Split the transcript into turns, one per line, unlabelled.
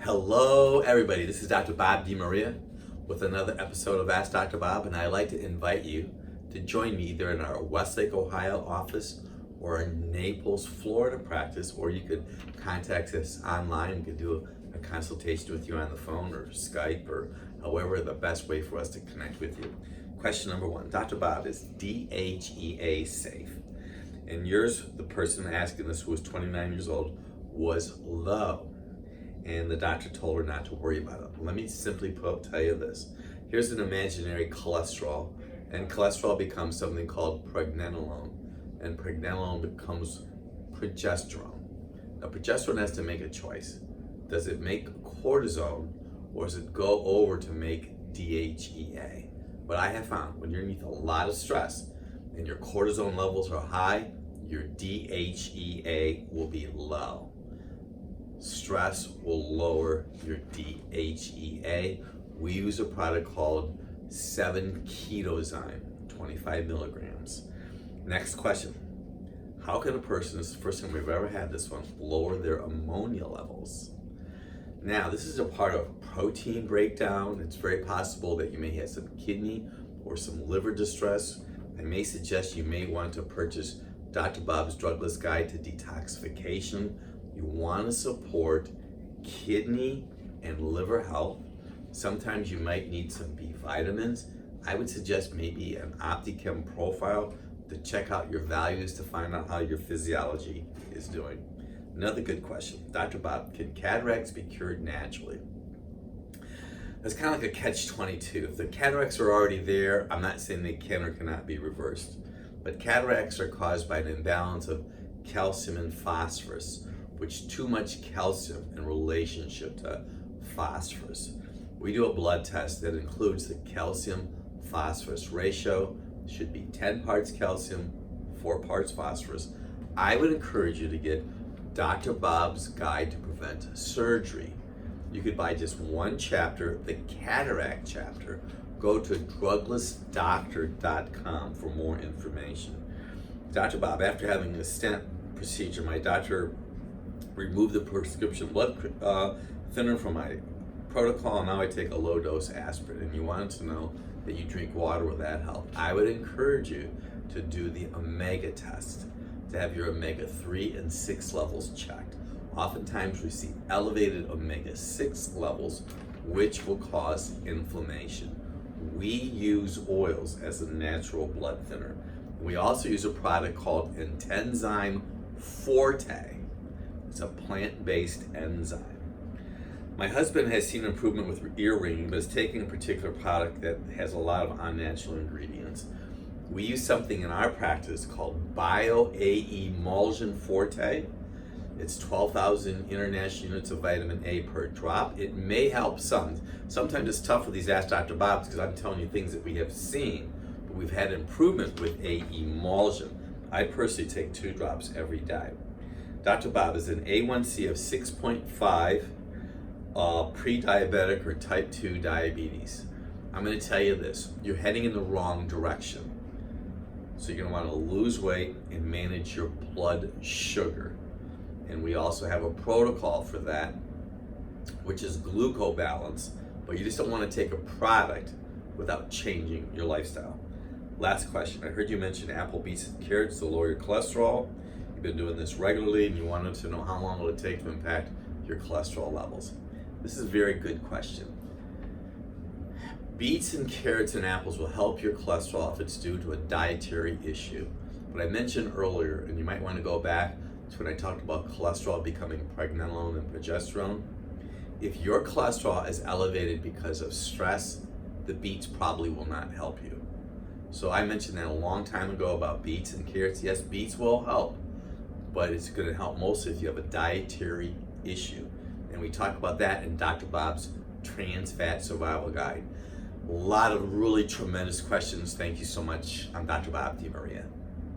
Hello everybody, this is Dr. Bob DeMaria with another episode of Ask Dr. Bob, and I'd like to invite you to join me either in our Westlake, Ohio office or in Naples, Florida practice, or you could contact us online. We could do a consultation with you on the phone or Skype or however the best way for us to connect with you. Question number one, Dr. Bob, is DHEA safe? And yours, the person asking this, who was 29 years old, was low. And the doctor told her not to worry about it. Let me simply tell you this. Here's an imaginary cholesterol, and cholesterol becomes something called pregnenolone, and pregnenolone becomes progesterone. Now, progesterone has to make a choice. Does it make cortisol, or does it go over to make DHEA? What I have found, when you're underneath a lot of stress and your cortisol levels are high, your DHEA will be low. Stress will lower your DHEA. We use a product called 7-ketozyme, 25 milligrams. Next question. How can a person, this is the first time we've ever had this one, lower their ammonia levels? Now, this is a part of protein breakdown. It's very possible that you may have some kidney or some liver distress. I may suggest you may want to purchase Dr. Bob's Drugless Guide to Detoxification. You want to support kidney and liver health. Sometimes you might need some B vitamins. I would suggest maybe an OptiChem profile to check out your values to find out how your physiology is doing. Another good question. Dr. Bob, can cataracts be cured naturally? That's kind of like a catch-22. If the cataracts are already there, I'm not saying they can or cannot be reversed. But cataracts are caused by an imbalance of calcium and phosphorus, which too much calcium in relationship to phosphorus. We do a blood test that includes the calcium phosphorus ratio. It should be 10 parts calcium, 4 parts phosphorus. I would encourage you to get Dr. Bob's Guide to Prevent Surgery. You could buy just one chapter, the cataract chapter. Go to druglessdoctor.com for more information. Dr. Bob, after having the stent procedure, my doctor removed the prescription blood thinner from my protocol, and now I take a low dose aspirin. And you wanted to know that you drink water, will that help? I would encourage you to do the omega test to have your omega-3 and 6 levels checked. Oftentimes we see elevated omega-6 levels, which will cause inflammation. We use oils as a natural blood thinner. We also use a product called Intenzyme Forte. It's a plant-based enzyme. My husband has seen improvement with ear ringing, but is taking a particular product that has a lot of unnatural ingredients. We use something in our practice called Bio-A-Emulsion Forte. It's 12,000 international units of vitamin A per drop. It may help some. Sometimes it's tough with these Ask Dr. Bob's because I'm telling you things that we have seen, but we've had improvement with a emulsion. I personally take 2 drops every day. Dr. Bob, is an A1C of 6.5 pre-diabetic or type 2 diabetes? I'm going to tell you this, you're heading in the wrong direction. So you're going to want to lose weight and manage your blood sugar. And we also have a protocol for that, which is glucobalance, but you just don't want to take a product without changing your lifestyle. Last question, I heard you mention apple, beets, and carrots to lower your cholesterol. You've been doing this regularly and you wanted to know how long will it take to impact your cholesterol levels. This is a very good question. Beets and carrots and apples will help your cholesterol if it's due to a dietary issue. But I mentioned earlier, and you might want to go back to when I talked about cholesterol becoming pregnenolone and progesterone. If your cholesterol is elevated because of stress, the beets probably will not help you. So I mentioned that a long time ago about beets and carrots. Yes, beets will help, but it's going to help mostly if you have a dietary issue. And we talk about that in Dr. Bob's Trans Fat Survival Guide. A lot of really tremendous questions. Thank you so much. I'm Dr. Bob DeMaria.